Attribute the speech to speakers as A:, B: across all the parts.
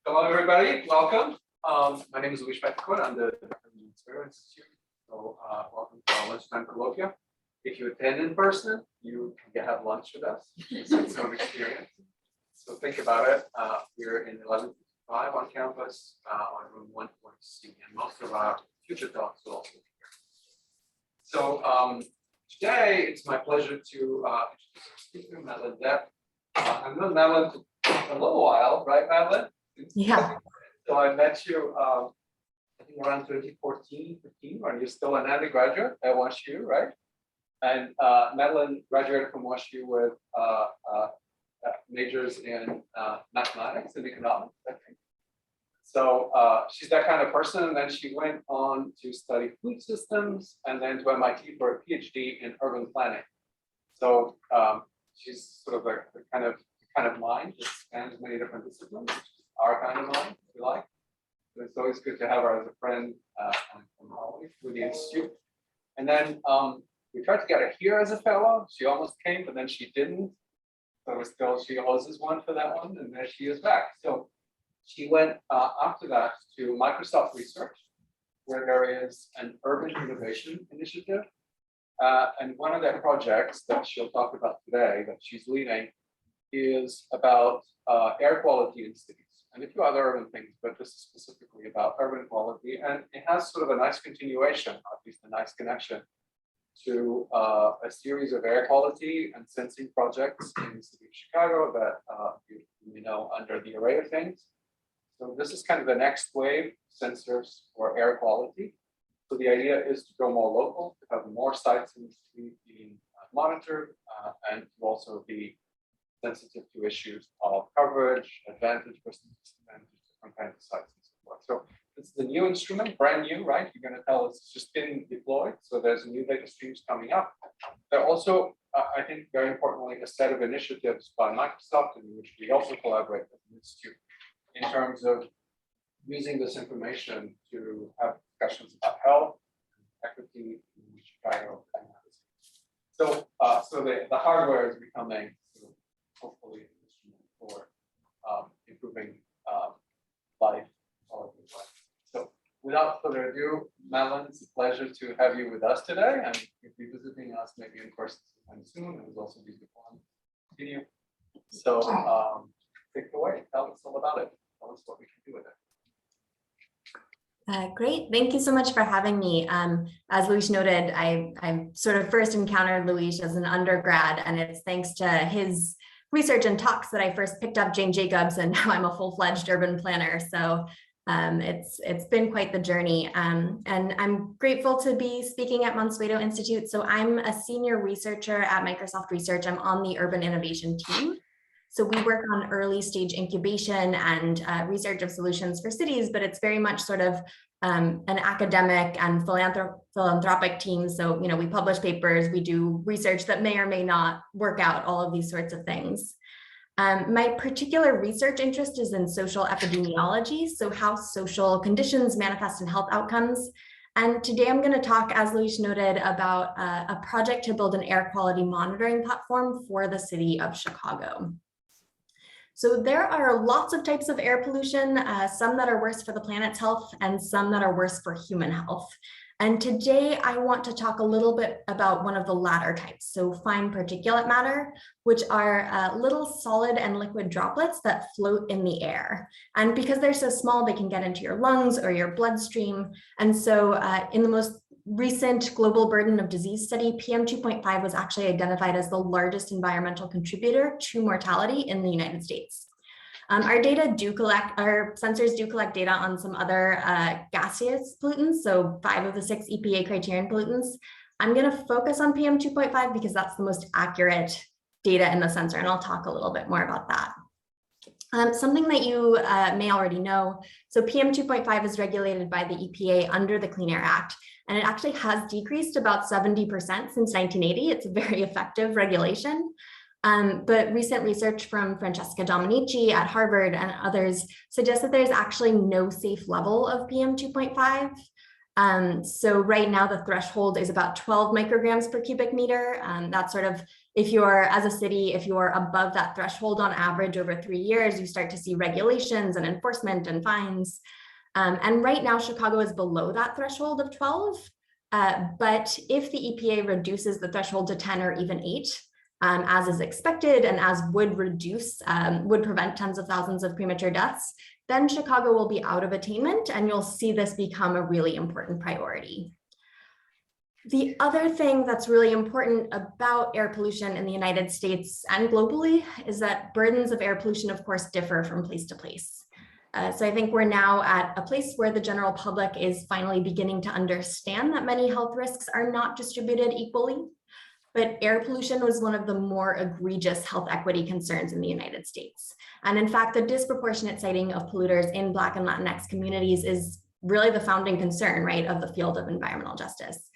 A: Hello, everybody. Welcome. My name is Luis. I'm the Mansueto Institute. So, welcome to our lunchtime colloquium. If you attend in person, you can have lunch with us. It's its own experience. So think about it. We're in 1155 on campus, on room 140C, and most of our future talks will also be here. So today, it's my pleasure to introduce our speaker, Madeleine Daepp. I've known Madeleine for a little while, right, Madeleine?
B: Yeah.
A: So I met you, I think around 2014, 15, when you're still an undergraduate at WashU, right? And Madeleine graduated from WashU with majors in mathematics and economics, I think. So she's that kind of person. And then she went on to study food systems and then to MIT for a PhD in urban planning. So she's sort of the kind of mind that spans many different disciplines, which is our kind of mind, if you like. So it's always good to have her as a friend from Holly through the Institute. And then we tried to get her here as a fellow. She almost came, but then she didn't. So she always one for that one, and there she is back. So she went after that to Microsoft Research, where there is an urban innovation initiative. And one of their projects that she'll talk about today that she's leading is about air quality in cities and a few other urban things, but this is specifically about urban quality. And it has sort of a nice continuation, or at least a nice connection to a series of air quality and sensing projects in the city of Chicago that you know under the array of things. So this is kind of the next wave sensors for air quality. So the idea is to go more local, to have more sites in the city being monitored, and to also be sensitive to issues of coverage, advantage versus disadvantage, different kinds of sites and so forth. So this is a new instrument, brand new, right? You're going to tell us it's just been deployed. So there's new data streams coming up. There are also, I think, very importantly, a set of initiatives by Microsoft, in which we also collaborate with the Institute in terms of using this information to have discussions about health, equity in Chicago. So, the hardware is becoming hopefully an instrument for improving life, quality of life. So without further ado, Madeleine, it's a pleasure to have you with us today, and you'll be visiting us maybe in person sometime soon. It was also be fun to continue. So take it away. Tell us all about it. Tell us what we can do with it.
B: Great. Thank you so much for having me. As Luis noted, I sort of first encountered Luis as an undergrad, and it's thanks to his research and talks that I first picked up Jane Jacobs, and now I'm a full-fledged urban planner. So it's been quite the journey. And I'm grateful to be speaking at Mansueto Institute. So I'm a senior researcher at Microsoft Research. I'm on the urban innovation team. So we work on early stage incubation and research of solutions for cities, but it's very much sort of an academic and philanthropic team. So, you know, we publish papers, we do research that may or may not work out, all of these sorts of things. My particular research interest is in social epidemiology, so how social conditions manifest in health outcomes. And today I'm going to talk, as Luis noted, about a project to build an air quality monitoring platform for the city of Chicago. So there are lots of types of air pollution, some that are worse for the planet's health and some that are worse for human health. And today I want to talk a little bit about one of the latter types, so fine particulate matter, which are little solid and liquid droplets that float in the air. And because they're so small, they can get into your lungs or your bloodstream. And so in the most recent global burden of disease study, PM2.5 was actually identified as the largest environmental contributor to mortality in the United States. Our sensors do collect data on some other gaseous pollutants, so 5 of the 6 EPA criterion pollutants. I'm going to focus on PM2.5 because that's the most accurate data in the sensor, and I'll talk a little bit more about that. Something that you may already know, so PM2.5 is regulated by the EPA under the Clean Air Act, and it actually has decreased about 70% since 1980. It's a very effective regulation. But recent research from Francesca Dominici at Harvard and others suggests that there's actually no safe level of PM2.5. So right now the threshold is about 12 micrograms per cubic meter. That's sort of if you're, as a city, if you're above that threshold on average over 3 years, you start to see regulations and enforcement and fines. And right now, Chicago is below that threshold of 12. But if the EPA reduces the threshold to 10 or even 8, as is expected, and as would prevent tens of thousands of premature deaths, then Chicago will be out of attainment, and you'll see this become a really important priority. The other thing that's really important about air pollution in the United States and globally is that burdens of air pollution, of course, differ from place to place. So I think we're now at a place where the general public is finally beginning to understand that many health risks are not distributed equally. But air pollution was one of the more egregious health equity concerns in the United States. And in fact, the disproportionate citing of polluters in Black and Latinx communities is really the founding concern, right, of the field of environmental justice.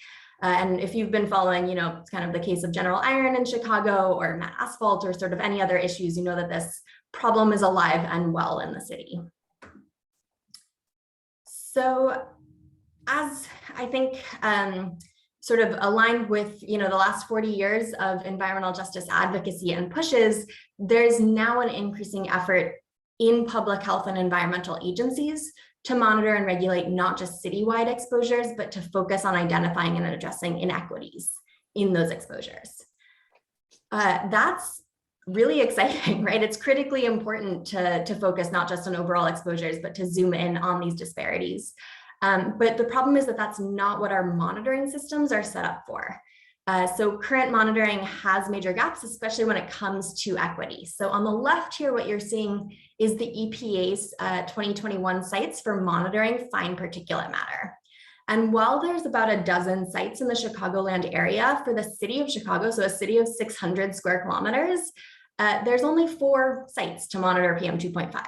B: And if you've been following, it's kind of the case of General Iron in Chicago or matte asphalt or sort of any other issues, you know that this problem is alive and well in the city. So as I think sort of aligned with the last 40 years of environmental justice advocacy and pushes, there's now an increasing effort in public health and environmental agencies to monitor and regulate not just citywide exposures, but to focus on identifying and addressing inequities in those exposures. That's really exciting, right? It's critically important to focus not just on overall exposures, but to zoom in on these disparities. But the problem is that that's not what our monitoring systems are set up for. So current monitoring has major gaps, especially when it comes to equity. So on the left here, what you're seeing is the EPA's 2021 sites for monitoring fine particulate matter. And while there's about a dozen sites in the Chicagoland area for the city of Chicago, so a city of 600 square kilometers, there's only 4 sites to monitor PM 2.5.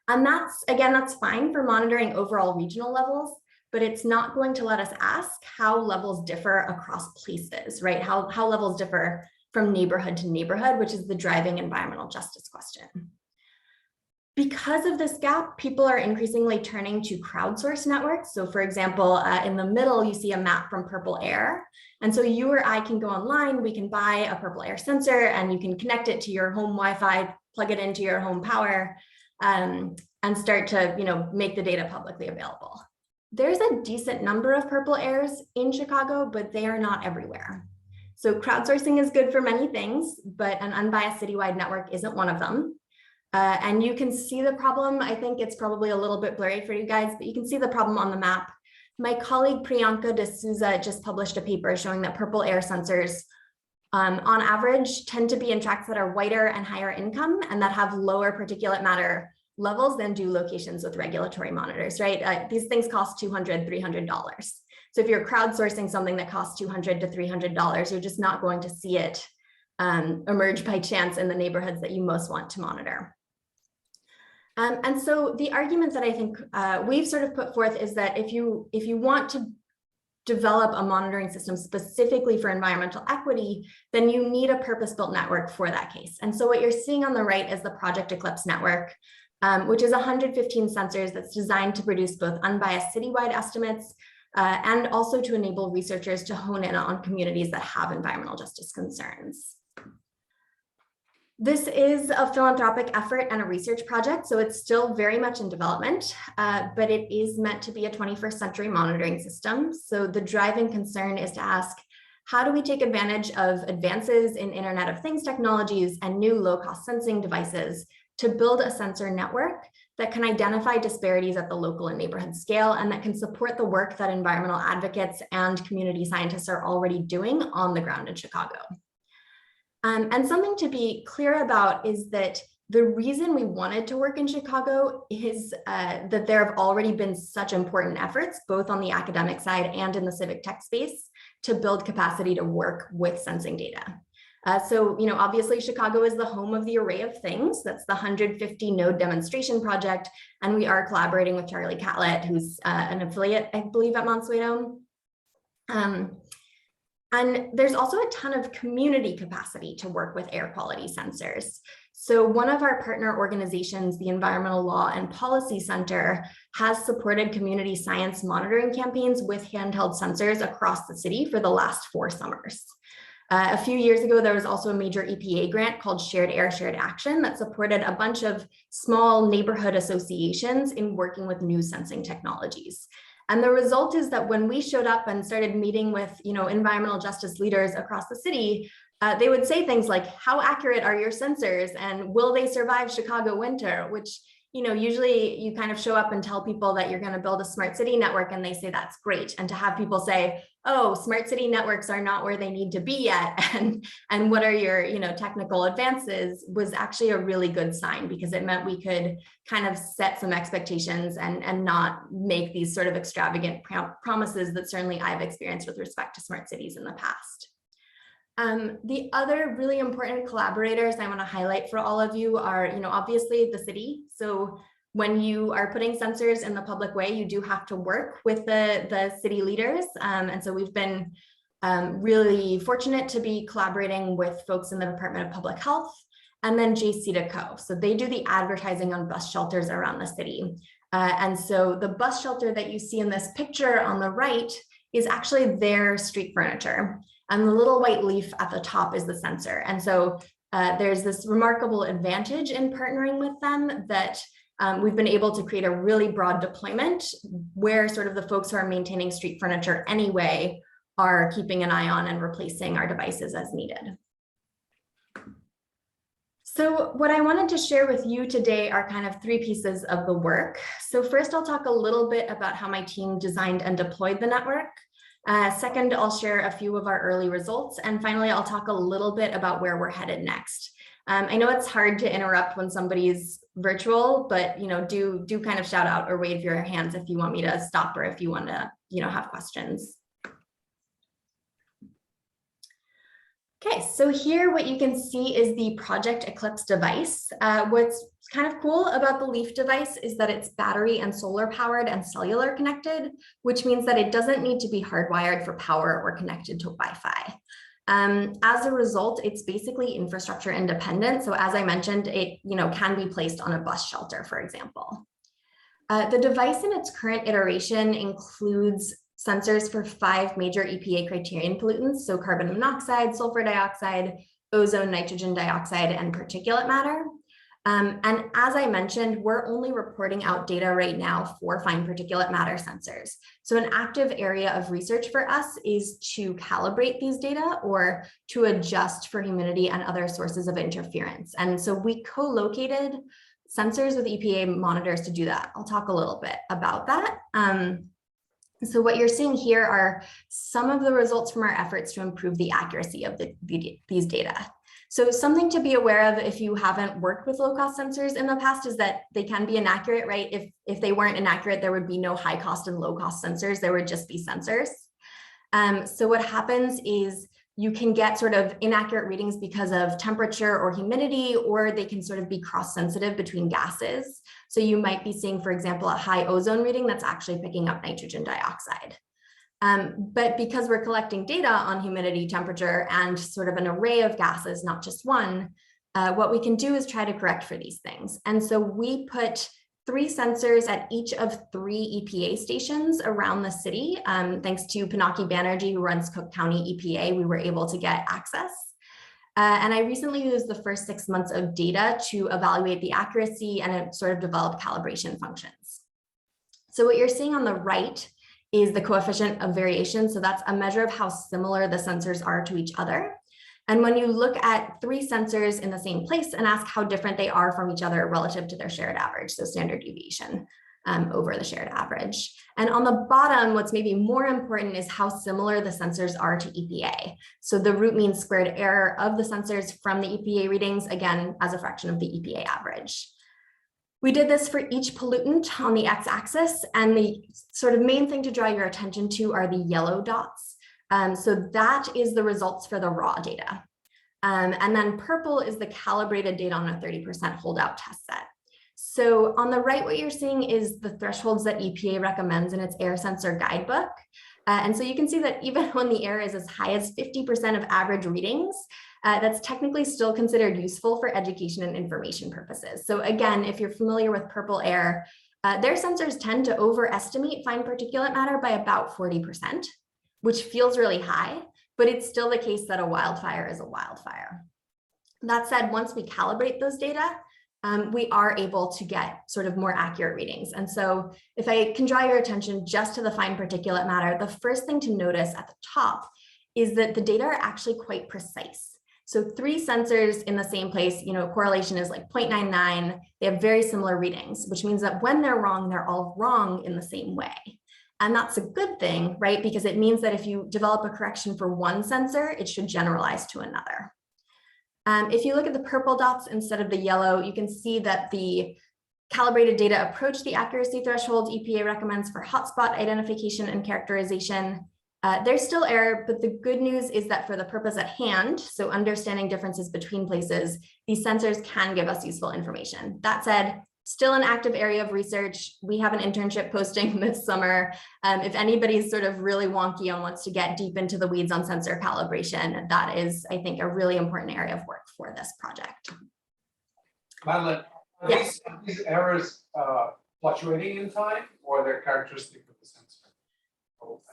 B: And that's fine for monitoring overall regional levels, but it's not going to let us ask how levels differ across places, right? How levels differ from neighborhood to neighborhood, which is the driving environmental justice question. Because of this gap, people are increasingly turning to crowdsourced networks. So for example, in the middle, you see a map from Purple Air. And so you or I can go online, we can buy a Purple Air sensor and you can connect it to your home Wi-Fi, plug it into your home power, and start to make the data publicly available. There's a decent number of Purple Airs in Chicago, but they are not everywhere. So crowdsourcing is good for many things, but an unbiased citywide network isn't one of them. And you can see the problem. I think it's probably a little bit blurry for you guys, but you can see the problem on the map. My colleague Priyanka D'Souza just published a paper showing that Purple Air sensors on average tend to be in tracts that are whiter and higher income and that have lower particulate matter levels than do locations with regulatory monitors, right? These things cost $200, $300. So if you're crowdsourcing something that costs $200 to $300, you're just not going to see it emerge by chance in the neighborhoods that you most want to monitor. And so the argument that I think we've sort of put forth is that if you want to develop a monitoring system specifically for environmental equity, then you need a purpose-built network for that case. And so what you're seeing on the right is the Project Eclipse network, which is 115 sensors that's designed to produce both unbiased citywide estimates and also to enable researchers to hone in on communities that have environmental justice concerns. This is a philanthropic effort and a research project, so it's still very much in development, but it is meant to be a 21st century monitoring system. So the driving concern is to ask, how do we take advantage of advances in Internet of Things technologies and new low-cost sensing devices to build a sensor network that can identify disparities at the local and neighborhood scale and that can support the work that environmental advocates and community scientists are already doing on the ground in Chicago. And something to be clear about is that the reason we wanted to work in Chicago is that there have already been such important efforts, both on the academic side and in the civic tech space, to build capacity to work with sensing data. So, obviously Chicago is the home of the Array of Things. That's the 150 node demonstration project. And we are collaborating with Charlie Catlett, who's an affiliate, I believe, at Mansueto. And there's also a ton of community capacity to work with air quality sensors. So one of our partner organizations, the Environmental Law and Policy Center, has supported community science monitoring campaigns with handheld sensors across the city for the last 4 summers. A few years ago, there was also a major EPA grant called Shared Air, Shared Action that supported a bunch of small neighborhood associations in working with new sensing technologies. And the result is that when we showed up and started meeting with, environmental justice leaders across the city, they would say things like, how accurate are your sensors and will they survive Chicago winter? Which, usually you kind of show up and tell people that you're going to build a smart city network and they say that's great. And to have people say, oh, smart city networks are not where they need to be yet, and what are your technical advances, was actually a really good sign, because it meant we could kind of set some expectations and not make these sort of extravagant promises that certainly I've experienced with respect to smart cities in the past. The other really important collaborators I want to highlight for all of you are, obviously the city. So when you are putting sensors in the public way, you do have to work with the city leaders. And so we've been really fortunate to be collaborating with folks in the Department of Public Health, and then JC2Co. So they do the advertising on bus shelters around the city. And so the bus shelter that you see in this picture on the right is actually their street furniture. And the little white leaf at the top is the sensor. And so there's this remarkable advantage in partnering with them that we've been able to create a really broad deployment where sort of the folks who are maintaining street furniture anyway are keeping an eye on and replacing our devices as needed. So what I wanted to share with you today are kind of three pieces of the work. So first, I'll talk a little bit about how my team designed and deployed the network. Second, I'll share a few of our early results. And finally, I'll talk a little bit about where we're headed next. I know it's hard to interrupt when somebody's virtual, but do kind of shout out or wave your hands if you want me to stop, or if you want to have questions. Okay, so here what you can see is the Project Eclipse device. What's kind of cool about the Leaf device is that it's battery and solar powered and cellular connected, which means that it doesn't need to be hardwired for power or connected to Wi-Fi. As a result, it's basically infrastructure independent. So as I mentioned, it can be placed on a bus shelter, for example. The device in its current iteration includes sensors for 5 major EPA criterion pollutants, so carbon monoxide, sulfur dioxide, ozone, nitrogen dioxide, and particulate matter. And as I mentioned, we're only reporting out data right now for fine particulate matter sensors. So an active area of research for us is to calibrate these data or to adjust for humidity and other sources of interference. And so we co-located sensors with EPA monitors to do that. I'll talk a little bit about that. So what you're seeing here are some of the results from our efforts to improve the accuracy of these data. So something to be aware of if you haven't worked with low-cost sensors in the past is that they can be inaccurate, right? If they weren't inaccurate, there would be no high-cost and low-cost sensors. There would just be sensors. So what happens is you can get sort of inaccurate readings because of temperature or humidity, or they can sort of be cross-sensitive between gases. So you might be seeing, for example, a high ozone reading that's actually picking up nitrogen dioxide. But because we're collecting data on humidity, temperature, and sort of an array of gases, not just one, what we can do is try to correct for these things. And so we put 3 sensors at each of 3 EPA stations around the city. Thanks to Pinaki Banerjee, who runs Cook County EPA, we were able to get access. And I recently used the first 6 months of data to evaluate the accuracy and sort of develop calibration functions. So what you're seeing on the right is the coefficient of variation. So that's a measure of how similar the sensors are to each other. And when you look at 3 sensors in the same place and ask how different they are from each other relative to their shared average, so standard deviation over the shared average. And on the bottom, what's maybe more important is how similar the sensors are to EPA. So the root mean squared error of the sensors from the EPA readings, again, as a fraction of the EPA average. We did this for each pollutant on the x-axis, and the sort of main thing to draw your attention to are the yellow dots. So that is the results for the raw data. And then purple is the calibrated data on a 30% holdout test set. So on the right, what you're seeing is the thresholds that EPA recommends in its air sensor guidebook. And so you can see that even when the air is as high as 50% of average readings, that's technically still considered useful for education and information purposes. So again, if you're familiar with purple air, their sensors tend to overestimate fine particulate matter by about 40%, which feels really high. but it's still the case that a wildfire is a wildfire. That said, once we calibrate those data, we are able to get sort of more accurate readings. And so if I can draw your attention just to the fine particulate matter, the first thing to notice at the top is that the data are actually quite precise. So 3 sensors in the same place, correlation is like 0.99. They have very similar readings, which means that when they're wrong, they're all wrong in the same way. And that's a good thing, right? Because it means that if you develop a correction for one sensor, it should generalize to another. If you look at the purple dots instead of the yellow, you can see that the calibrated data approach the accuracy threshold EPA recommends for hotspot identification and characterization. There's still error, but the good news is that for the purpose at hand, so understanding differences between places, these sensors can give us useful information. That said, still an active area of research. We have an internship posting this summer. If anybody's sort of really wonky and wants to get deep into the weeds on sensor calibration, that is, I think, a really important area of work for this project.
A: Madeleine, are these errors fluctuating in time, or they're characteristic of the sensor?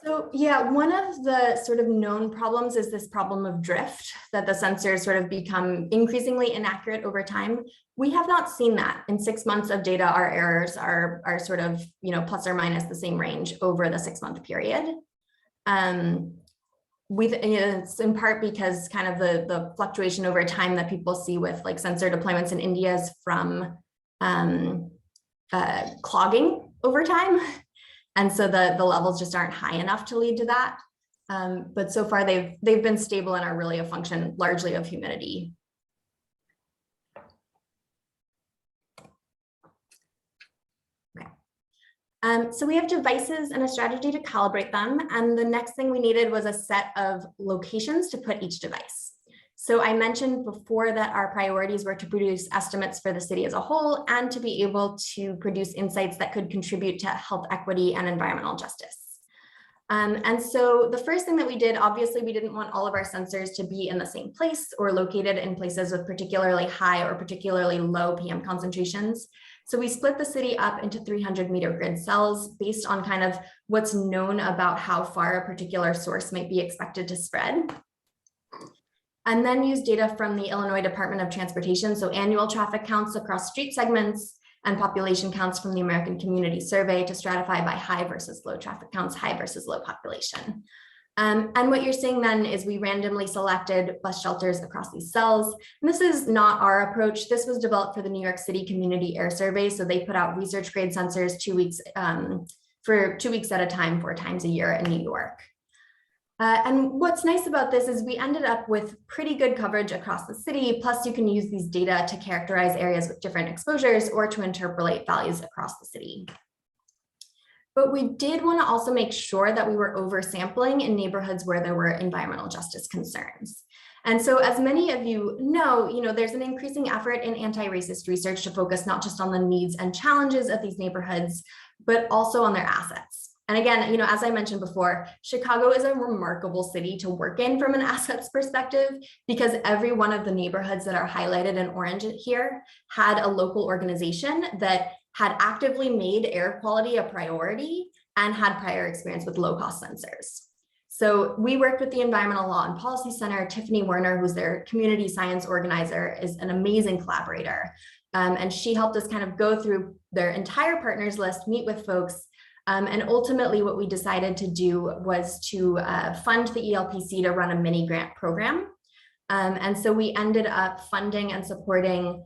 B: So yeah, one of the sort of known problems is this problem of drift, that the sensors sort of become increasingly inaccurate over time. We have not seen that. In 6 months of data, our errors are sort of, plus or minus the same range over the 6-month period. It's in part because kind of the fluctuation over time that people see with like sensor deployments in India is from clogging over time. And so the levels just aren't high enough to lead to that. But so far they've been stable and are really a function largely of humidity. Okay. So we have devices and a strategy to calibrate them. And the next thing we needed was a set of locations to put each device. So I mentioned before that our priorities were to produce estimates for the city as a whole and to be able to produce insights that could contribute to health equity and environmental justice. And so the first thing that we did, obviously, we didn't want all of our sensors to be in the same place or located in places with particularly high or particularly low PM concentrations. So we split the city up into 300-meter grid cells based on kind of what's known about how far a particular source might be expected to spread. And then use data from the Illinois Department of Transportation, so annual traffic counts across street segments and population counts from the American Community Survey to stratify by high versus low traffic counts, high versus low population. And what you're seeing then is we randomly selected bus shelters across these cells. And this is not our approach. This was developed for the New York City Community Air Survey. So they put out research grade sensors 2 weeks for 2 weeks at a time, 4 times a year in New York. And what's nice about this is we ended up with pretty good coverage across the city, plus you can use these data to characterize areas with different exposures or to interpolate values across the city. But we did want to also make sure that we were oversampling in neighborhoods where there were environmental justice concerns. And so as many of you know, there's an increasing effort in anti-racist research to focus not just on the needs and challenges of these neighborhoods, but also on their assets. And again, as I mentioned before, Chicago is a remarkable city to work in from an assets perspective, because every one of the neighborhoods that are highlighted in orange here had a local organization that had actively made air quality a priority and had prior experience with low-cost sensors. So we worked with the Environmental Law and Policy Center. Tiffany Werner, who's their community science organizer, is an amazing collaborator. And she helped us kind of go through their entire partners list, meet with folks. And ultimately what we decided to do was to fund the ELPC to run a mini grant program. And so we ended up funding and supporting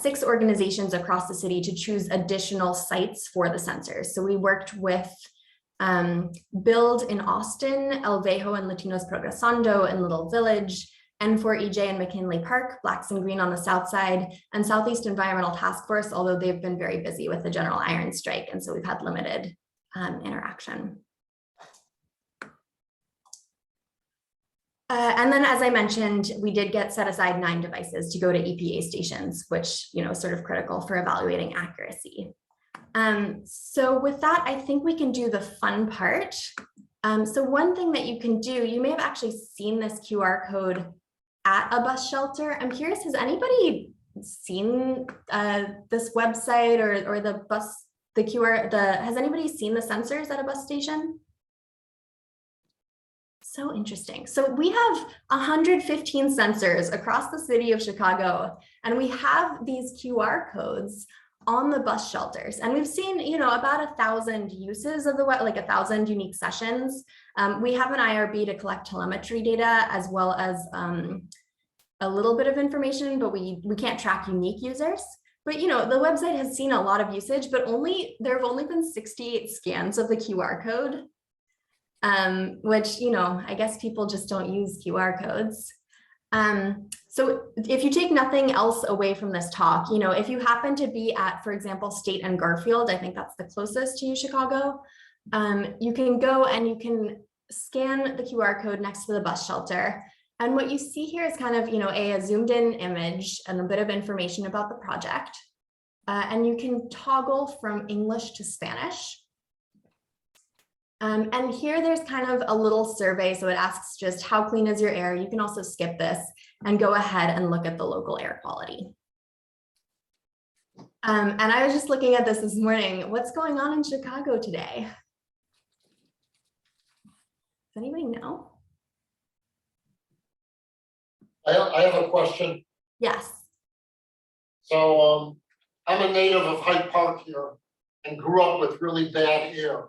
B: 6 organizations across the city to choose additional sites for the sensors. So we worked with Build in Austin, El Vejo and Latinos Progresando in Little Village, N4EJ in McKinley Park, Blacks and Green on the south side, and Southeast Environmental Task Force, although they've been very busy with the general iron strike. And so we've had limited interaction. And then, as I mentioned, we did get set aside 9 devices to go to EPA stations, which, is sort of critical for evaluating accuracy. So with that, I think we can do the fun part. So one thing that you can do, you may have actually seen this QR code at a bus shelter. I'm curious, has anybody seen this website or the bus, the QR, has anybody seen the sensors at a bus station? So interesting. So we have 115 sensors across the city of Chicago, and we have these QR codes on the bus shelters. And we've seen, about 1,000 uses of the web, like 1,000 unique sessions. We have an IRB to collect telemetry data as well as a little bit of information, but we can't track unique users. But the website has seen a lot of usage, but there have only been 68 scans of the QR code. Which, I guess people just don't use QR codes. So if you take nothing else away from this talk, if you happen to be at, for example, State and Garfield, I think that's the closest to you, Chicago, you can go and you can scan the QR code next to the bus shelter. And what you see here is kind of, a zoomed in image and a bit of information about the project. And you can toggle from English to Spanish. And here there's kind of a little survey. So it asks just how clean is your air? You can also skip this and go ahead and look at the local air quality. And I was just looking at this morning. What's going on in Chicago today? Does anybody know?
C: I have a question.
B: Yes.
C: So I'm a native of Hyde Park here and grew up with really bad air.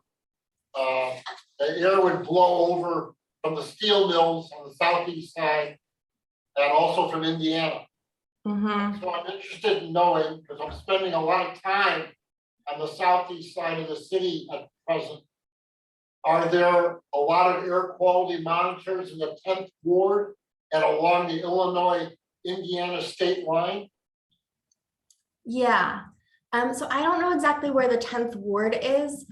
C: The air would blow over from the steel mills on the southeast side and also from Indiana.
B: Mm-hmm.
C: So I'm interested in knowing, because I'm spending a lot of time on the southeast side of the city at present. Are there a lot of air quality monitors in the 10th ward and along the Illinois-Indiana state line?
B: Yeah. So I don't know exactly where the 10th ward is.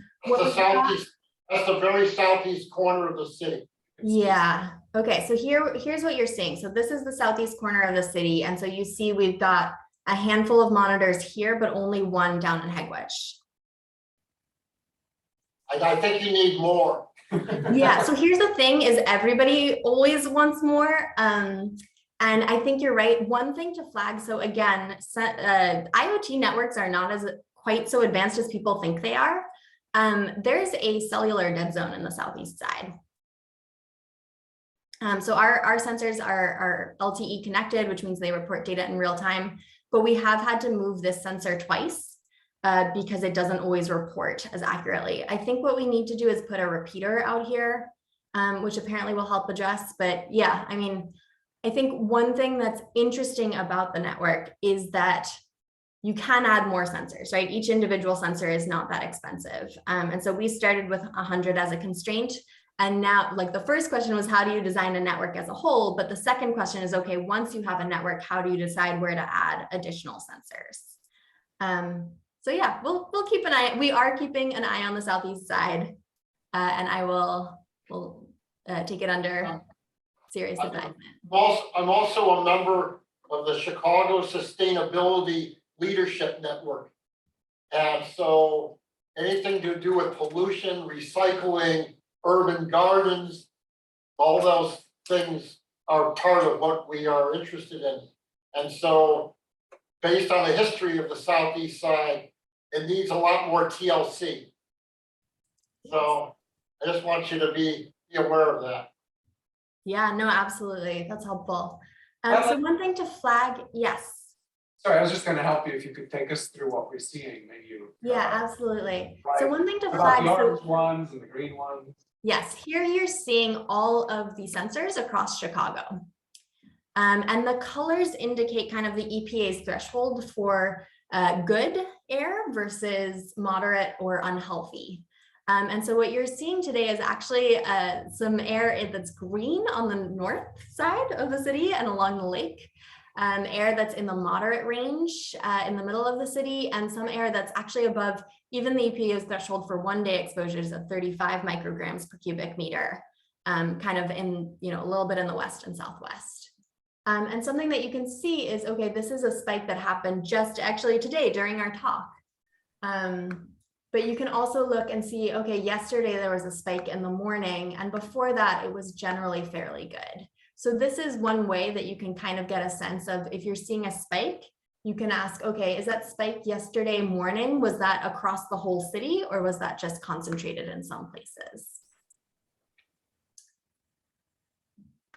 C: That's the very southeast corner of the city.
B: Yeah. Okay. So here's what you're seeing. So this is the southeast corner of the city. And so you see we've got a handful of monitors here, but only one down in Hegwich.
C: I think you need more.
B: Yeah. So here's the thing is everybody always wants more. And I think you're right. One thing to flag. So again, IoT networks are not as quite so advanced as people think they are. There's a cellular dead zone in the southeast side. So our sensors are LTE connected, which means they report data in real time, but we have had to move this sensor twice because it doesn't always report as accurately. I think what we need to do is put a repeater out here, which apparently will help address, but yeah, I mean, I think one thing that's interesting about the network is that you can add more sensors, right? Each individual sensor is not that expensive. And so we started with 100 as a constraint. And now, like the first question was, how do you design a network as a whole? But the second question is, okay, once you have a network, how do you decide where to add additional sensors? So yeah, we'll keep an eye. We are keeping an eye on the southeast side, and I will take it under serious advisement.
C: I'm also a member of the Chicago Sustainability Leadership Network. And so anything to do with pollution, recycling, urban gardens, all those things are part of what we are interested in. And so based on the history of the southeast side, it needs a lot more TLC. So I just want you to be aware of that.
B: Yeah, no, absolutely. That's helpful. So one thing to flag, yes.
A: Sorry, I was just going to help you if you could take us through what we're seeing. Maybe you.
B: Yeah, absolutely.
A: Right.
B: So one thing to
A: About
B: flag.
A: the orange ones and the green ones.
B: Yes, here you're seeing all of the sensors across Chicago. And the colors indicate kind of the EPA's threshold for good air versus moderate or unhealthy. And so what you're seeing today is actually some air that's green on the north side of the city and along the lake. Air that's in the moderate range in the middle of the city, and some air that's actually above even the EPA's threshold for one-day exposures of 35 micrograms per cubic meter, kind of in, a little bit in the west and southwest. And something that you can see is, okay, this is a spike that happened just actually today during our talk. But you can also look and see, okay, yesterday there was a spike in the morning, and before that it was generally fairly good. So this is one way that you can kind of get a sense of if you're seeing a spike, you can ask, okay, is that spike yesterday morning? Was that across the whole city or was that just concentrated in some places?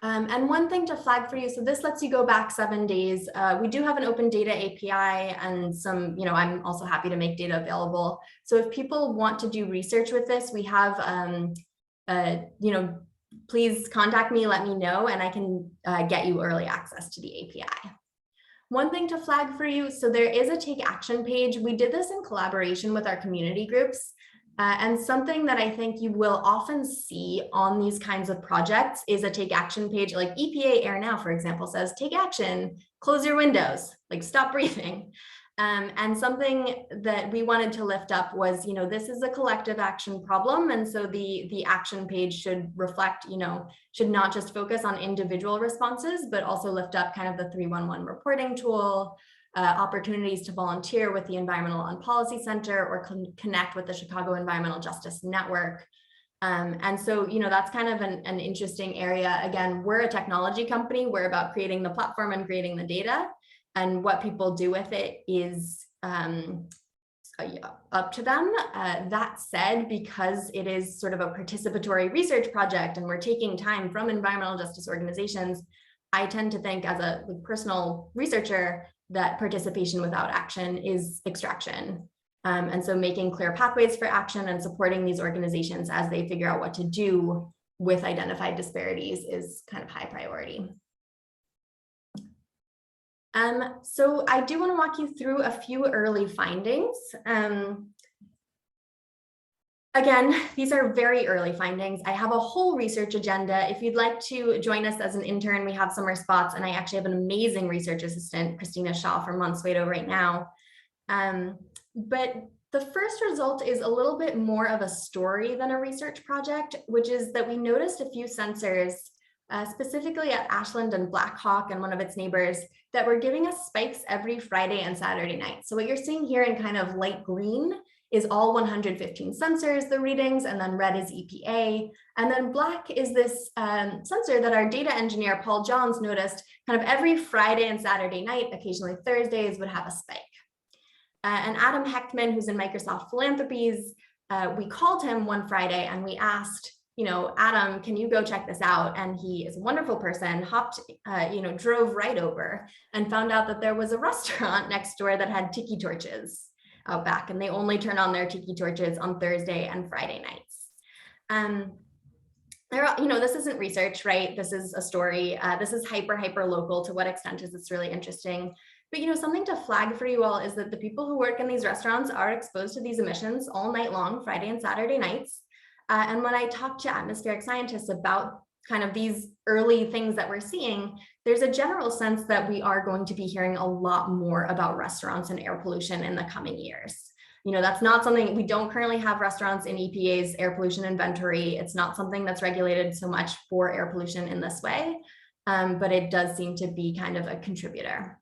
B: And one thing to flag for you, so this lets you go back 7 days. We do have an open data API and some, I'm also happy to make data available. So if people want to do research with this, we have, please contact me, let me know, and I can get you early access to the API. One thing to flag for you, so there is a take action page. We did this in collaboration with our community groups. And something that I think you will often see on these kinds of projects is a take action page, like EPA Air Now, for example, says, take action, close your windows, like stop breathing. And something that we wanted to lift up was, this is a collective action problem. And so the action page should reflect, should not just focus on individual responses, but also lift up kind of the 311 reporting tool, opportunities to volunteer with the Environmental and Policy Center or connect with the Chicago Environmental Justice Network. And so, that's kind of an interesting area. Again, we're a technology company. We're about creating the platform and creating the data. And what people do with it is up to them. That said, because it is sort of a participatory research project and we're taking time from environmental justice organizations, I tend to think as a personal researcher that participation without action is extraction. And so making clear pathways for action and supporting these organizations as they figure out what to do with identified disparities is kind of high priority. So I do want to walk you through a few early findings. Again, these are very early findings. I have a whole research agenda. If you'd like to join us as an intern, we have summer spots, and I actually have an amazing research assistant, Christina Shaw from Mansueto right now. But the first result is a little bit more of a story than a research project, which is that we noticed a few sensors, specifically at Ashland and Blackhawk and one of its neighbors, that were giving us spikes every Friday and Saturday night. So what you're seeing here in kind of light green is all 115 sensors, the readings, and then red is EPA. And then black is this sensor that our data engineer, Paul Johns, noticed kind of every Friday and Saturday night, occasionally Thursdays, would have a spike. And Adam Hechtman, who's in Microsoft Philanthropies, we called him one Friday and we asked, Adam, can you go check this out? And he is a wonderful person, drove right over and found out that there was a restaurant next door that had tiki torches out back, and they only turn on their tiki torches on Thursday and Friday nights. This isn't research, right? This is a story. This is hyper local. To what extent is this really interesting? But something to flag for you all is that the people who work in these restaurants are exposed to these emissions all night long, Friday and Saturday nights. And when I talk to atmospheric scientists about kind of these early things that we're seeing, there's a general sense that we are going to be hearing a lot more about restaurants and air pollution in the coming years. That's not something, we don't currently have restaurants in EPA's air pollution inventory. It's not something that's regulated so much for air pollution in this way, but it does seem to be kind of a contributor.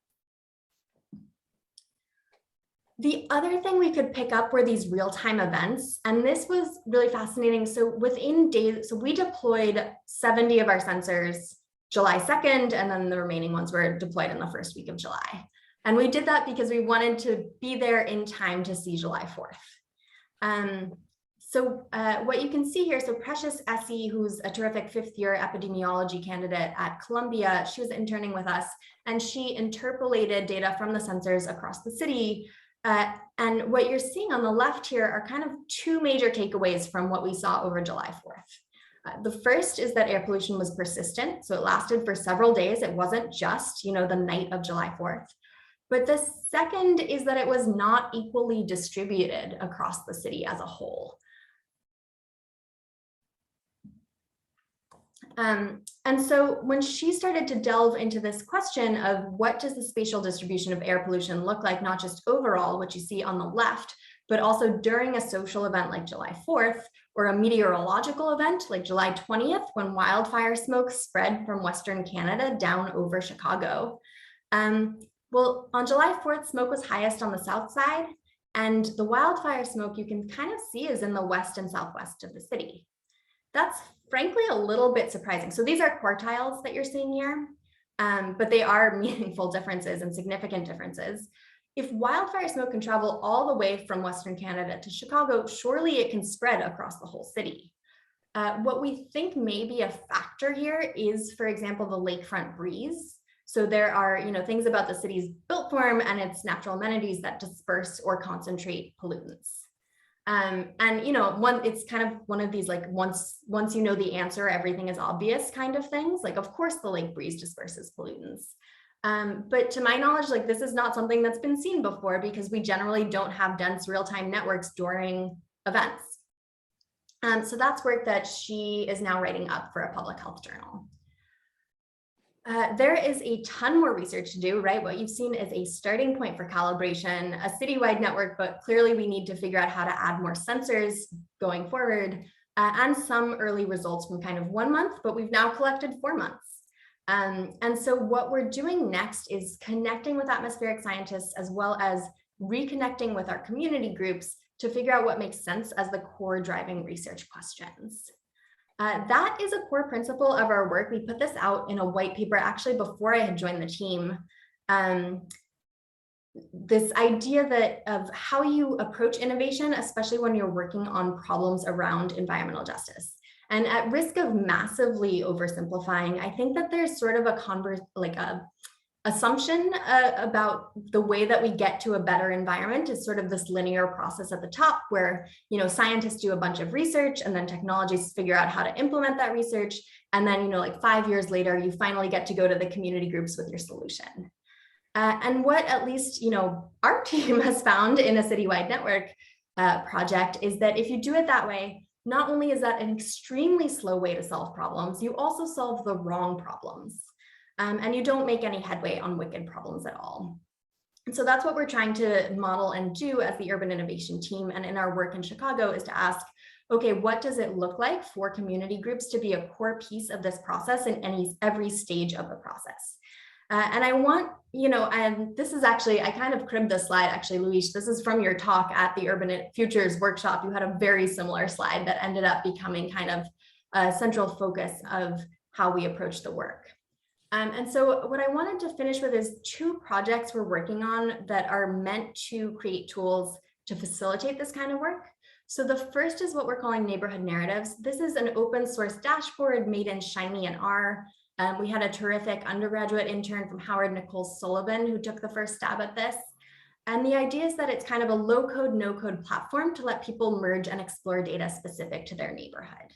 B: The other thing we could pick up were these real-time events, and this was really fascinating. So within days, so we deployed 70 of our sensors July 2nd, and then the remaining ones were deployed in the first week of July. And we did that because we wanted to be there in time to see July 4th. What you can see here, so Precious Essie, who's a terrific 5th-year epidemiology candidate at Columbia, she was interning with us, and she interpolated data from the sensors across the city. And what you're seeing on the left here are kind of two major takeaways from what we saw over July 4th. The first is that air pollution was persistent, so it lasted for several days. It wasn't just, the night of July 4th. But the second is that it was not equally distributed across the city as a whole. And so when she started to delve into this question of what does the spatial distribution of air pollution look like, not just overall, what you see on the left, but also during a social event like July 4th, or a meteorological event like July 20th, when wildfire smoke spread from Western Canada down over Chicago. Well, on July 4th, smoke was highest on the south side, and the wildfire smoke you can kind of see is in the west and southwest of the city. That's frankly a little bit surprising. So these are quartiles that you're seeing here, but they are meaningful differences and significant differences. If wildfire smoke can travel all the way from Western Canada to Chicago, surely it can spread across the whole city. What we think may be a factor here is, for example, the lakefront breeze. So there are, things about the city's built form and its natural amenities that disperse or concentrate pollutants. It's kind of one of these, like, once you know the answer, everything is obvious kind of things. Like, of course, the lake breeze disperses pollutants. But to my knowledge, like, this is not something that's been seen before because we generally don't have dense real-time networks during events. So that's work that she is now writing up for a public health journal. There is a ton more research to do, right? What you've seen is a starting point for calibration, a citywide network, but clearly we need to figure out how to add more sensors going forward, and some early results from kind of 1 month, but we've now collected 4 months. And so what we're doing next is connecting with atmospheric scientists as well as reconnecting with our community groups to figure out what makes sense as the core driving research questions. That is a core principle of our work. We put this out in a white paper actually before I had joined the team. This idea of how you approach innovation, especially when you're working on problems around environmental justice. And at risk of massively oversimplifying, I think that there's sort of a assumption about the way that we get to a better environment is sort of this linear process at the top where, scientists do a bunch of research and then technologies figure out how to implement that research. And then, like 5 years later, you finally get to go to the community groups with your solution. And what at least, our team has found in a citywide network project is that if you do it that way, not only is that an extremely slow way to solve problems, you also solve the wrong problems. And you don't make any headway on wicked problems at all. And so that's what we're trying to model and do as the urban innovation team. And in our work in Chicago is to ask, okay, what does it look like for community groups to be a core piece of this process in every stage of the process? And I want, and this is actually, I kind of cribbed this slide, actually, Luis, this is from your talk at the Urban Futures workshop. You had a very similar slide that ended up becoming kind of a central focus of how we approach the work. And so what I wanted to finish with is 2 projects we're working on that are meant to create tools to facilitate this kind of work. So the first is what we're calling neighborhood narratives. This is an open source dashboard made in Shiny and R. We had a terrific undergraduate intern from Howard Nichols Sullivan who took the first stab at this. And the idea is that it's kind of a low code, no code platform to let people merge and explore data specific to their neighborhood.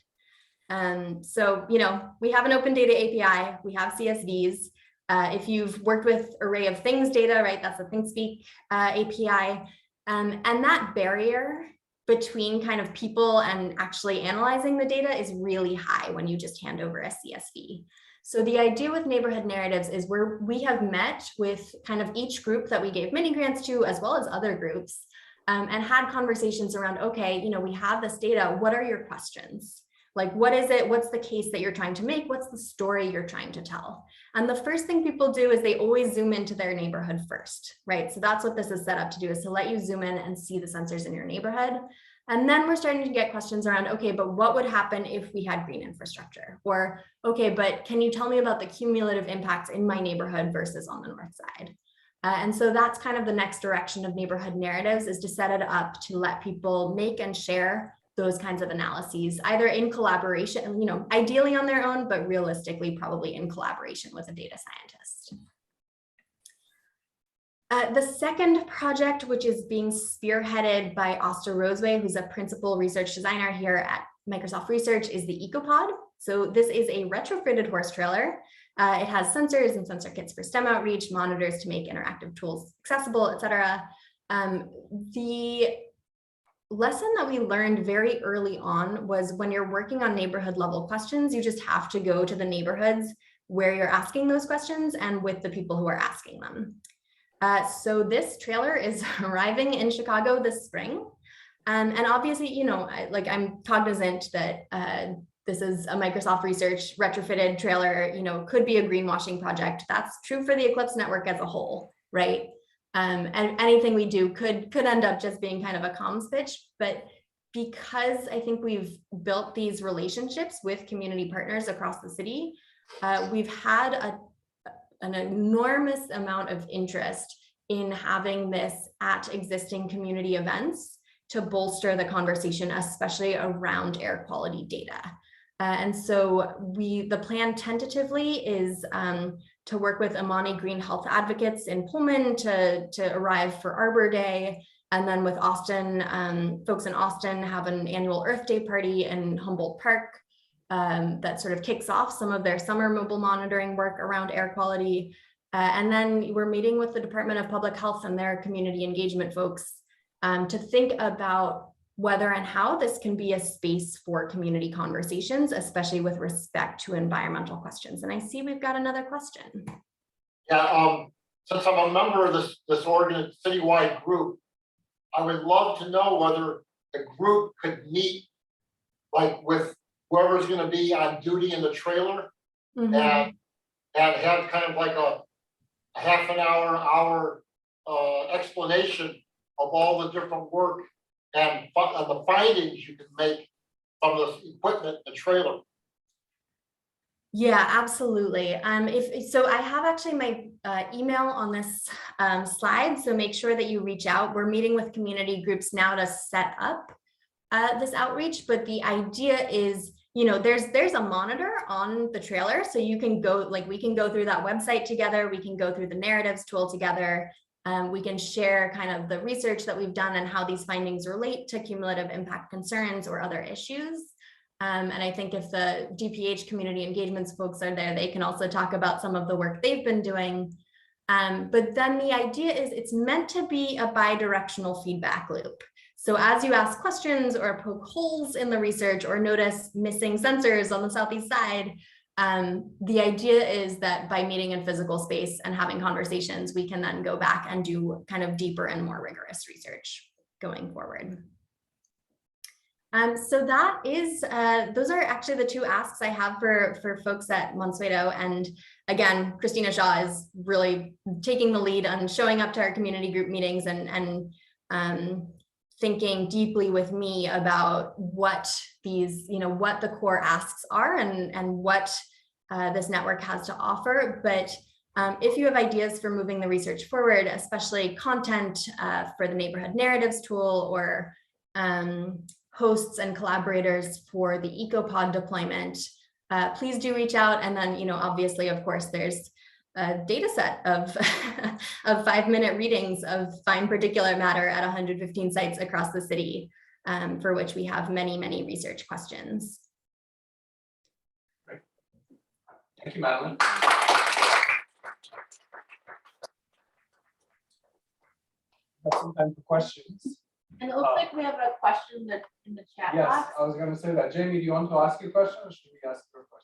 B: So, we have an open data API, we have CSVs. If you've worked with array of things data, right, that's the ThinkSpeak API. And that barrier between kind of people and actually analyzing the data is really high when you just hand over a CSV. So the idea with neighborhood narratives is where we have met with kind of each group that we gave mini grants to, as well as other groups, and had conversations around, okay, we have this data, what are your questions? Like, what is it? What's the case that you're trying to make? What's the story you're trying to tell? And the first thing people do is they always zoom into their neighborhood first, right? So that's what this is set up to do, is to let you zoom in and see the sensors in your neighborhood. And then we're starting to get questions around, okay, but what would happen if we had green infrastructure? Or, okay, but can you tell me about the cumulative impacts in my neighborhood versus on the north side? And so that's kind of the next direction of neighborhood narratives, is to set it up to let people make and share those kinds of analyses, either in collaboration, ideally on their own, but realistically, probably in collaboration with a data scientist. The second project, which is being spearheaded by Asta Roseway, who's a principal research designer here at Microsoft Research, is the Ecopod. So this is a retrofitted horse trailer. It has sensors and sensor kits for STEM outreach, monitors to make interactive tools accessible, et cetera. The lesson that we learned very early on was when you're working on neighborhood level questions, you just have to go to the neighborhoods where you're asking those questions and with the people who are asking them. So this trailer is arriving in Chicago this spring. And obviously, I'm cognizant that this is a Microsoft Research retrofitted trailer, could be a greenwashing project. That's true for the Eclipse network as a whole, right? And anything we do could end up just being kind of a comms pitch. But because I think we've built these relationships with community partners across the city, we've had an enormous amount of interest in having this at existing community events to bolster the conversation, especially around air quality data. And so the plan tentatively is to work with Amani Green Health Advocates in Pullman to arrive for Arbor Day. And then with Austin, folks in Austin have an annual Earth Day party in Humboldt Park that sort of kicks off some of their summer mobile monitoring work around air quality. And then we're meeting with the Department of Public Health and their community engagement folks to think about whether and how this can be a space for community conversations, especially with respect to environmental questions. And I see we've got another question.
C: Yeah, since I'm a member of this citywide group, I would love to know whether the group could meet like with whoever's going to be on duty in the trailer and have kind of like a half an hour explanation of all the different work and the findings you can make from the equipment, the trailer.
B: Yeah, absolutely. So I have actually my email on this slide, so make sure that you reach out. We're meeting with community groups now to set up this outreach, but the idea is, you know, there's a monitor on the trailer, so you can go, like, we can go through that website together, we can go through the narratives tool together, we can share kind of the research that we've done and how these findings relate to cumulative impact concerns or other issues. And I think if the DPH community engagements folks are there, they can also talk about some of the work they've been doing. But then the idea is it's meant to be a bi-directional feedback loop. So as you ask questions or poke holes in the research or notice missing sensors on the southeast side, the idea is that by meeting in physical space and having conversations, we can then go back and do kind of deeper and more rigorous research going forward. So that is, those are actually the two asks I have for folks at Mansueto. And again, Christina Shaw is really taking the lead on showing up to our community group meetings and thinking deeply with me about what these, you know, what the core asks are and what this network has to offer. But if you have ideas for moving the research forward, especially content for the neighborhood narratives tool or hosts and collaborators for the Ecopod deployment, please do reach out. And then, you know, obviously, of course, there's a data set of, of 5-minute readings of fine particulate matter at 115 sites across the city, for which we have many, many research questions.
A: Great. Thank you, Madeleine. Have some time for questions.
D: And it looks like we have a question that's in the chat
A: Yes,
D: box.
A: I was going to say that. Jamie, do you want to ask a question or should we ask her a question?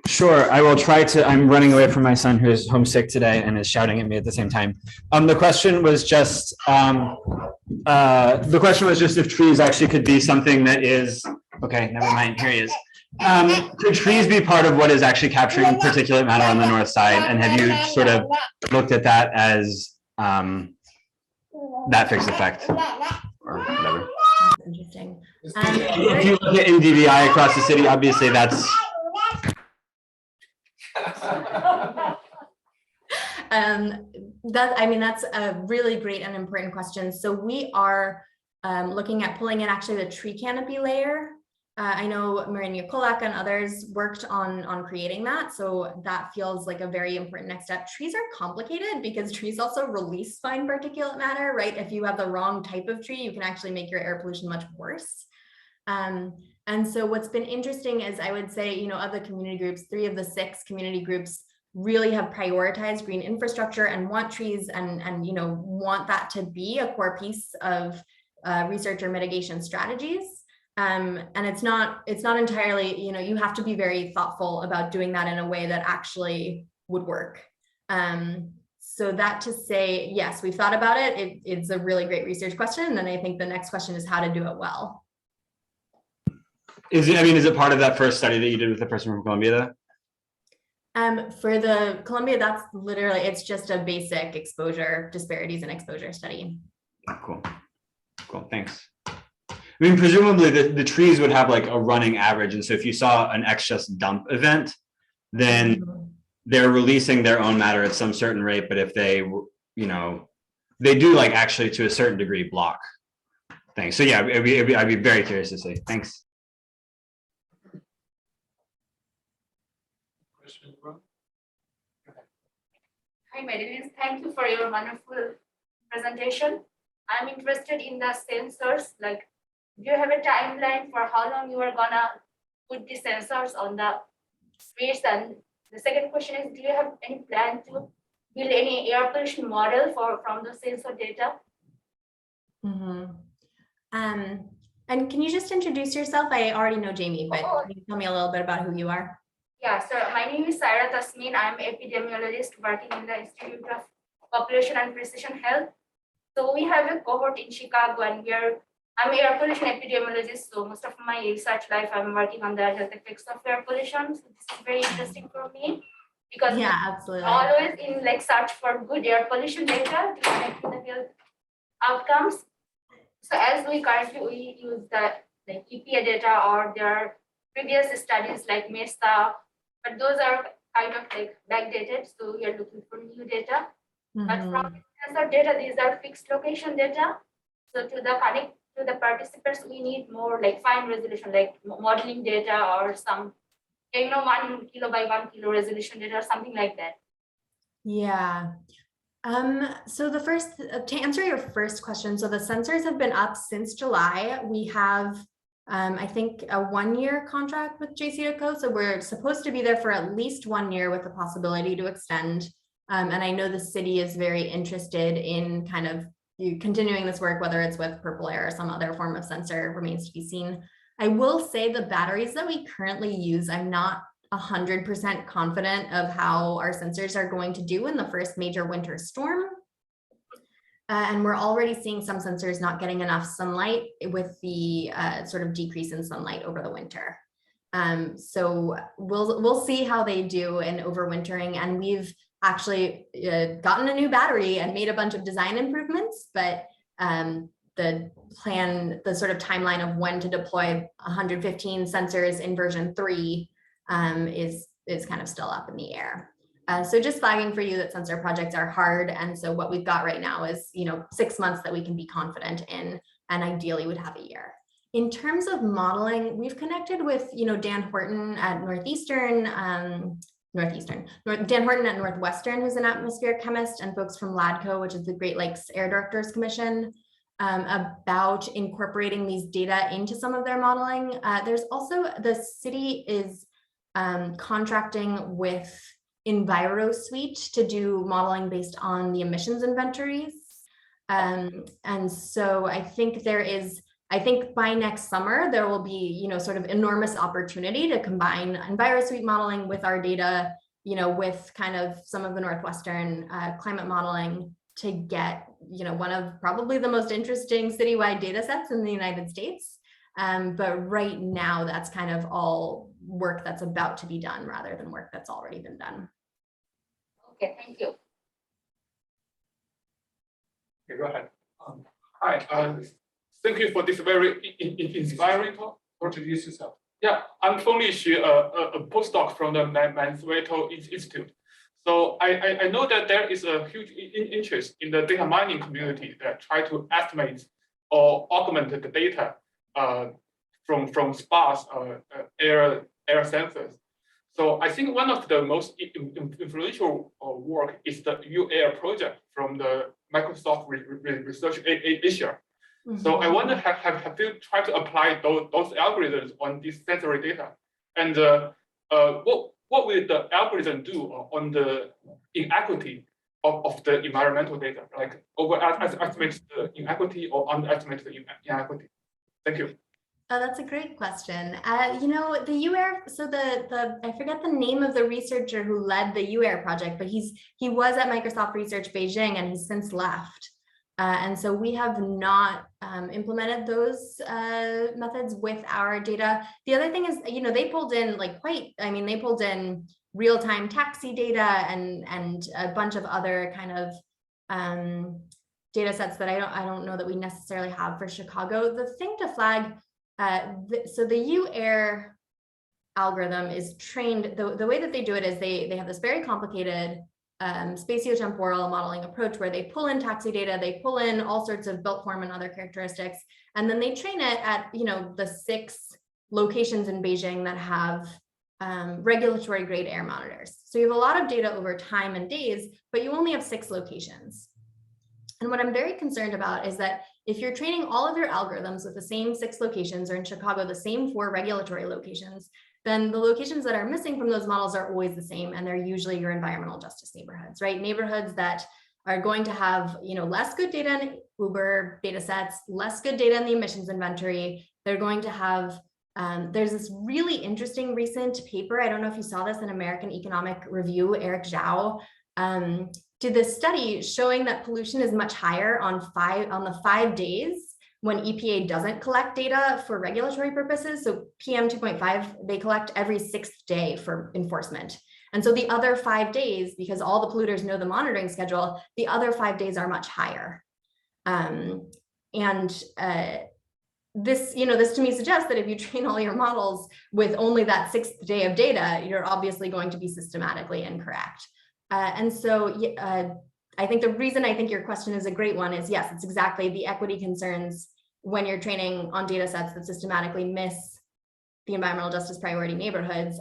E: Sure, I will try to. I'm running away from my son who is homesick today and is shouting at me at the same time. The question was just if trees actually could be something that is, okay, never mind, here he is. Could trees be part of what is actually capturing particulate matter on the north side? And have you sort of looked at that as that fixed effect or whatever?
B: That's interesting.
E: If you look at NDVI across the city, obviously that's
B: that's a really great and important question. So we are looking at pulling in actually the tree canopy layer. I know Marinia Kolak and others worked on creating that. So that feels like a very important next step. Trees are complicated because trees also release fine particulate matter, right? If you have the wrong type of tree, you can actually make your air pollution much worse. And so what's been interesting is, I would say, you know, of the community groups, 3 of the 6 community groups really have prioritized green infrastructure and want trees and you know, want that to be a core piece of research or mitigation strategies. And it's not entirely, you know, you have to be very thoughtful about doing that in a way that actually would work. So that to say, yes, we've thought about it. It's a really great research question. And then I think the next question is how to do it well.
E: is it part of that first study that you did with the person from Columbia though?
B: For the Columbia, that's literally, it's just a basic exposure disparities and exposure study.
E: Cool, thanks. I mean, presumably the trees would have like a running average. And so if you saw an excess dump event, then they're releasing their own matter at some certain rate. But if they, you know, they do like actually to a certain degree block things. So yeah, I'd be very curious to see. Thanks.
D: Hi, Madeleine. Thank you for your wonderful presentation. I'm interested in the sensors. Like, do you have a timeline for how long you are gonna put the sensors on the streets? And the second question is, do you have any plan to build any air pollution model from the sensor data?
B: And can you just introduce yourself? I already know Jamie, but can you tell me a little bit about who you are?
D: Yeah, so my name is Saira Tasmin. I'm an epidemiologist working in the Institute of Population and Precision Health. So we have a cohort in Chicago, and I'm an air pollution epidemiologist. So most of my research life, I'm working on the health effects of air pollution. So this is very interesting for me because
B: Absolutely.
D: always in like search for good air pollution data to connect with the health outcomes. So as we currently use the like EPA data, or there are previous studies like MESA, but those are kind of like backdated. So we are looking for new data. But from sensor data, these are fixed location data. So to the participants, we need more like fine resolution, like modeling data or some, 1 kilo by 1 kilo resolution data or something like that.
B: Yeah. So to answer your first question, so the sensors have been up since July. We have, I think, a 1-year contract with JCECO. So we're supposed to be there for at least 1 year with the possibility to extend. And I know the city is very interested in kind of continuing this work, whether it's with Purple Air or some other form of sensor remains to be seen. I will say the batteries that we currently use, I'm not 100% confident of how our sensors are going to do in the first major winter storm. And we're already seeing some sensors not getting enough sunlight with the sort of decrease in sunlight over the winter. So we'll see how they do in overwintering, and we've actually gotten a new battery and made a bunch of design improvements, but the sort of timeline of when to deploy 115 sensors in version 3 is kind of still up in the air. So just flagging for you that sensor projects are hard. And so what we've got right now is, 6 months that we can be confident in, and ideally would have a year. In terms of modeling, we've connected with, Dan Horton at Dan Horton at Northwestern, who's an atmospheric chemist, and folks from LADCO, which is the Great Lakes Air Directors Commission, about incorporating these data into some of their modeling. There's also, the city is contracting with EnviroSuite to do modeling based on the emissions inventories. And so I think by next summer, there will be, sort of enormous opportunity to combine EnviroSuite modeling with our data, with kind of some of the Northwestern climate modeling to get, one of probably the most interesting citywide data sets in the United States. But right now, that's kind of all work that's about to be done rather than work that's already been done.
D: Okay, thank you.
A: Okay, go ahead.
F: Hi, thank you for this very inspiring talk.
A: Introduce yourself.
F: Yeah, I'm Feng Xu, a postdoc from the Mansueto Institute. So I know that there is a huge interest in the data mining community that try to estimate or augment the data from sparse air sensors. So I think one of the most influential work is the UAir project from the Microsoft Research Asia. So I wonder, have you tried to apply those algorithms on this sensory data? And what will the algorithm do on the inequity of the environmental data? Like overestimate the inequity or underestimate the inequity? Thank you.
B: Oh, that's a great question. The UAir, so I forget the name of the researcher who led the UAir project, but he was at Microsoft Research Beijing, and he's since left. And so we have not implemented those methods with our data. The other thing is, they pulled in they pulled in real-time taxi data and a bunch of other kind of data sets that I don't know that we necessarily have for Chicago. The thing to flag, so the UAir algorithm is trained, the way that they do it is they have this very complicated spatiotemporal modeling approach where they pull in taxi data, they pull in all sorts of built form and other characteristics, and then they train it at, the 6 locations in Beijing that have regulatory grade air monitors. So you have a lot of data over time and days, but you only have 6 locations. And what I'm very concerned about is that if you're training all of your algorithms with the same 6 locations, or in Chicago, the same 4 regulatory locations, then the locations that are missing from those models are always the same. And they're usually your environmental justice neighborhoods, right? Neighborhoods that are going to have, less good data in Uber data sets, less good data in the emissions inventory. They're going to have, there's this really interesting recent paper. I don't know if you saw this in American Economic Review, Eric Zhao did this study showing that pollution is much higher on the 5 days when EPA doesn't collect data for regulatory purposes. So PM 2.5, they collect every 6th day for enforcement. And so the other 5 days, because all the polluters know the monitoring schedule, the other 5 days are much higher. This to me suggests that if you train all your models with only that 6th day of data, you're obviously going to be systematically incorrect. And so I think the reason I think your question is a great one is, yes, it's exactly the equity concerns when you're training on data sets that systematically miss the environmental justice priority neighborhoods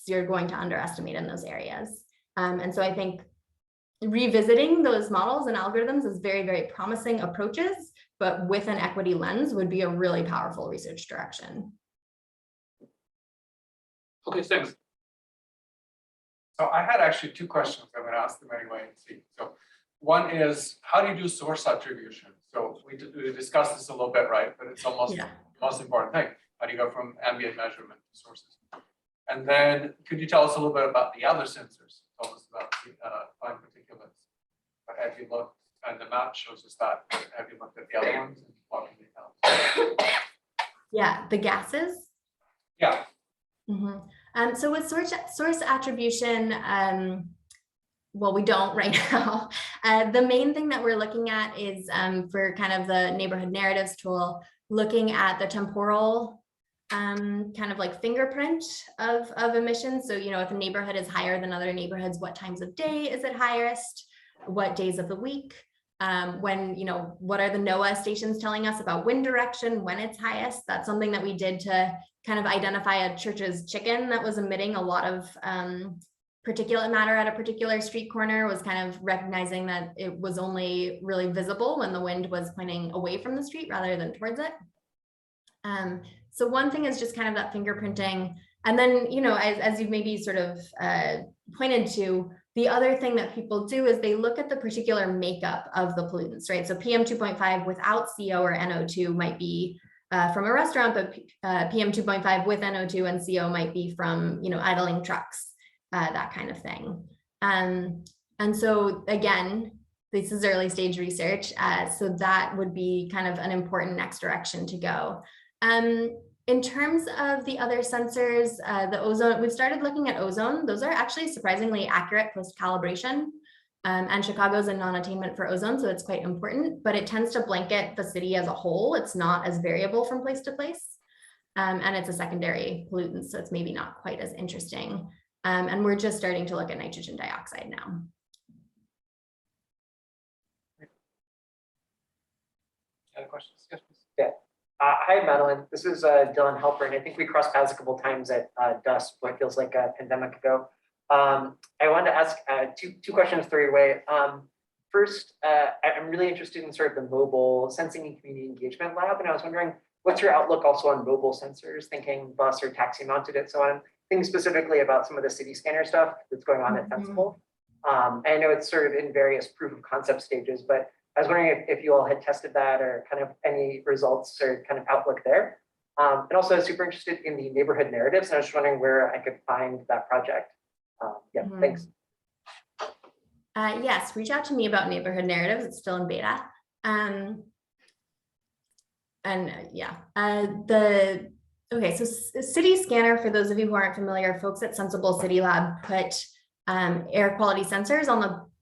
B: you're going to underestimate in those areas. And so I think revisiting those models and algorithms is very, very promising approaches, but with an equity lens would be a really powerful research direction.
F: Okay, thanks.
A: So I had actually 2 questions. I'm going to ask them anyway and see. So one is, how do you do source attribution? So we discussed this a little bit, right? But it's almost the most important thing. How do you go from ambient measurement to sources? And then could you tell us a little bit about the other sensors? Tell us about fine particulates. But have you looked, and the map shows us that, have you looked at the other ones? And what can they tell us?
B: Yeah, the gases.
A: Yeah.
B: Mm-hmm. So with source attribution, well, we don't right now. The main thing that we're looking at is for kind of the neighborhood narratives tool, looking at the temporal kind of like fingerprint of emissions. So, if a neighborhood is higher than other neighborhoods, what times of day is it highest? What days of the week? When, what are the NOAA stations telling us about wind direction, when it's highest? That's something that we did to kind of identify a church's chicken that was emitting a lot of particulate matter at a particular street corner, was kind of recognizing that it was only really visible when the wind was pointing away from the street rather than towards it. So one thing is just kind of that fingerprinting. And then, as you've maybe sort of pointed to, the other thing that people do is they look at the particular makeup of the pollutants, right? So PM 2.5 without CO or NO2 might be from a restaurant, but PM 2.5 with NO2 and CO might be from, idling trucks, that kind of thing. And so again, this is early stage research. So that would be kind of an important next direction to go. In terms of the other sensors, the ozone, we've started looking at ozone. Those are actually surprisingly accurate post-calibration. And Chicago's a non-attainment for ozone, so it's quite important, but it tends to blanket the city as a whole. It's not as variable from place to place. And it's a secondary pollutant, so it's maybe not quite as interesting. And we're just starting to look at nitrogen dioxide now.
A: Any questions? Yes, please.
G: Yeah. Hi, Madeleine. This is Dylan Helper, and I think we crossed paths a couple times at DUS, what feels like a pandemic ago. I wanted to ask two questions, 3 away. First, I'm really interested in sort of the mobile sensing and community engagement lab, and I was wondering, what's your outlook also on mobile sensors, thinking bus or taxi mounted and so on, thinking specifically about some of the city scanner stuff that's going on at Sensible. I know it's sort of in various proof of concept stages, but I was wondering if you all had tested that or kind of any results or kind of outlook there. And also I was super interested in the neighborhood narratives, and I was just wondering where I could find that project. Thanks.
B: Yes, reach out to me about neighborhood narratives. It's still in beta. Okay, so City Scanner, for those of you who aren't familiar, folks at Sensible City Lab put air quality sensors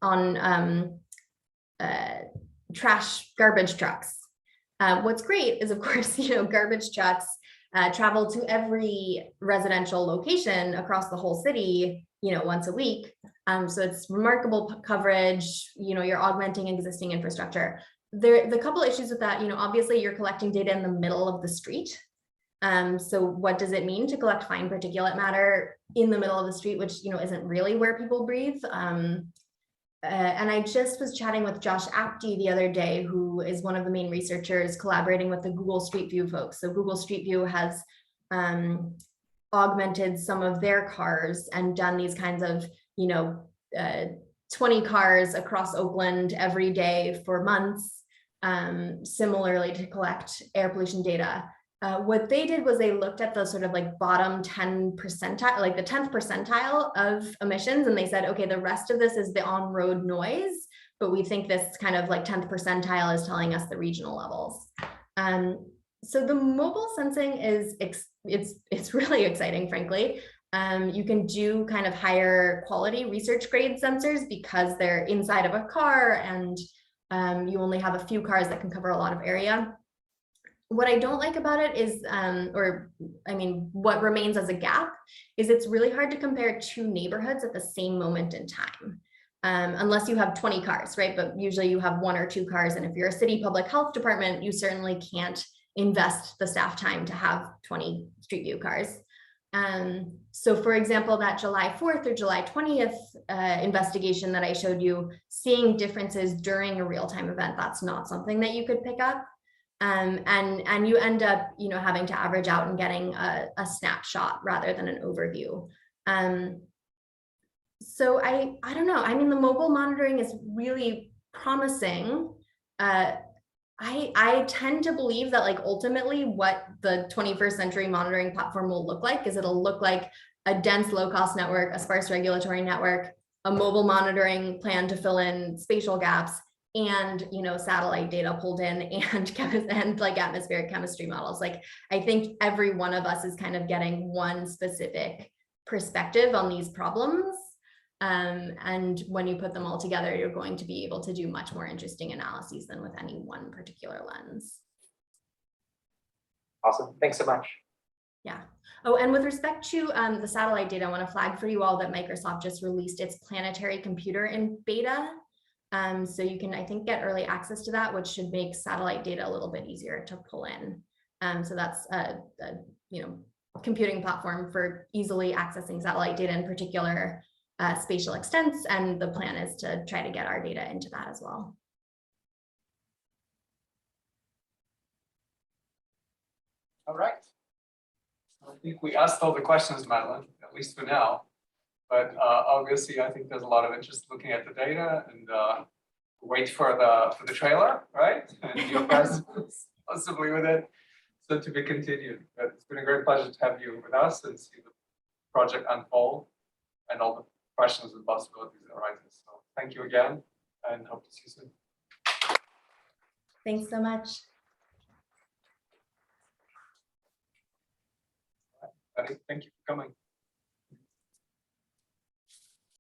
B: on garbage trucks. What's great is, of course, garbage trucks travel to every residential location across the whole city, once a week. So it's remarkable coverage, you're augmenting existing infrastructure. The couple issues with that, obviously you're collecting data in the middle of the street. So what does it mean to collect fine particulate matter in the middle of the street, which, isn't really where people breathe? And I just was chatting with Josh Apte the other day, who is one of the main researchers collaborating with the Google Street View folks. So Google Street View has augmented some of their cars and done these kinds of, 20 cars across Oakland every day for months, similarly to collect air pollution data. What they did was they looked at the sort of like bottom 10 percentile, like the 10th percentile of emissions. And they said, okay, the rest of this is the on-road noise, but we think this kind of like 10th percentile is telling us the regional levels. So the mobile sensing is, it's really exciting, frankly. You can do kind of higher quality research grade sensors because they're inside of a car and you only have a few cars that can cover a lot of area. What I don't like about it is, what remains as a gap is it's really hard to compare two neighborhoods at the same moment in time, unless you have 20 cars, right? But usually you have 1 or 2 cars. And if you're a city public health department, you certainly can't invest the staff time to have 20 Street View cars. So for example, that July 4th or July 20th investigation that I showed you, seeing differences during a real-time event, that's not something that you could pick up. And you end up, having to average out and getting a snapshot rather than an overview. So I don't know. The mobile monitoring is really promising. I tend to believe that ultimately what the 21st century monitoring platform will look like is it'll look like a dense low-cost network, a sparse regulatory network, a mobile monitoring plan to fill in spatial gaps, and satellite data pulled in, and atmospheric chemistry models. I think every one of us is kind of getting one specific perspective on these problems, and when you put them all together, you're going to be able to do much more interesting analyses than with any one particular lens.
G: Awesome, thanks so much.
B: Yeah. Oh, and with respect to the satellite data, I want to flag for you all that Microsoft just released its planetary computer in beta. So you can, I think, get early access to that, which should make satellite data a little bit easier to pull in. So that's a computing platform for easily accessing satellite data, in particular spatial extents, and the plan is to try to get our data into that as well.
A: All right. I think we asked all the questions, Madeleine, at least for now. But obviously, I think there's a lot of interest looking at the data, and wait for the trailer, right? And your presence possibly with it. So to be continued. But it's been a great pleasure to have you with us and see the project unfold and all the questions and possibilities that arise. So thank you again, and hope to see you soon.
B: Thanks so much.
A: Thank you for coming.